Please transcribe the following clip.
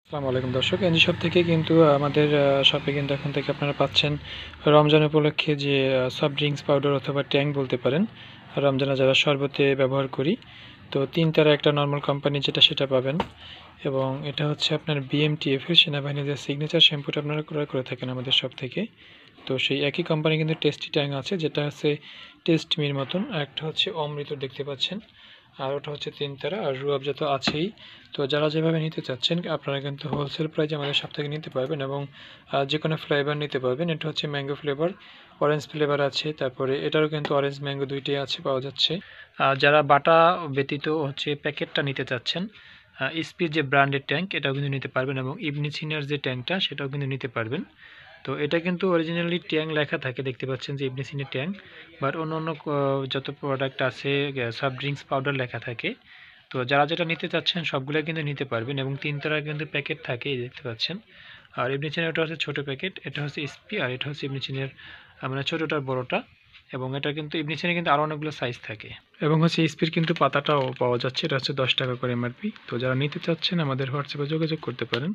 আসসালামু আলাইকুম দর্শক, এনজি শপ থেকে কিন্তু আমাদের শপে কিন্তু এখন থেকে আপনারা পাচ্ছেন রমজান উপলক্ষে যে সফট ড্রিঙ্কস পাউডার অথবা ট্যাঙ্ক বলতে পারেন। রমজানে যারা শরবতে ব্যবহার করি, তো ৩ তারা একটা নর্মাল কোম্পানি যেটা সেটা পাবেন। এবং এটা হচ্ছে আপনার বিএমটিএফ এর সেনাবাহিনীর যে সিগনেচার শ্যাম্পুটা আপনারা ক্রয় করে থাকেন আমাদের শপ থেকে। তো সেই একই কোম্পানি কিন্তু টেস্টি ট্যাঙ্ক আছে, যেটা হচ্ছে টেস্ট মির মতন। একটা হচ্ছে অমৃত দেখতে পাচ্ছেন, আর ওটা হচ্ছে ৩ তারা, আর রুয়াবজা তো আছেই। তো যারা যেভাবে নিতে চাচ্ছেন আপনারা কিন্তু হোলসেল প্রাইসে আমাদের শপ থেকে নিতে পারবেন, এবং যে কোনো ফ্লেভার নিতে পারবেন। এটা হচ্ছে ম্যাঙ্গো ফ্লেভার, অরেঞ্জ ফ্লেভার আছে, তারপরে এটারও কিন্তু অরেঞ্জ ম্যাঙ্গো দুইটাই আছে, পাওয়া যাচ্ছে। যারা বাটা ব্যতীত হচ্ছে প্যাকেটটা নিতে চাচ্ছেন, স্পিড যে ব্র্যান্ডের ট্যাঙ্ক, এটাও কিন্তু নিতে পারবেন, এবং ইবনি সিনিয়র যে ট্যাঙ্কটা সেটাও কিন্তু নিতে পারবেন। তো এটা কিন্তু অরিজিনালি ট্যাঙ্ক লেখা থাকে, দেখতে পাচ্ছেন যে ইবনি সিনিয়র ট্যাঙ্ক। বাট অন্য যত প্রোডাক্ট আছে সফট ড্রিঙ্কস পাউডার লেখা থাকে। তো যারা যেটা নিতে চাচ্ছেন সবগুলো কিন্তু নিতে পারবেন, এবং ৩ তারার কিন্তু প্যাকেট থাকে, এই দেখতে পাচ্ছেন। আর ইবনি সিনিয়র এটা হচ্ছে ছোটো প্যাকেট, এটা হচ্ছে এসপি, আর এটা হচ্ছে ইবনি সিনিয়র মানে ছোটোটার বড়োটা। এবং এটা কিন্তু ইবনি সিনিয়র কিন্তু আরও অনেকগুলো সাইজ থাকে, এবং হচ্ছে এসপির কিন্তু পাতাটাও পাওয়া যাচ্ছে। এটা হচ্ছে 10 টাকা করে এমআরপি। তো যারা নিতে চাচ্ছেন আমাদের হোয়াটসঅ্যাপে যোগাযোগ করতে পারেন।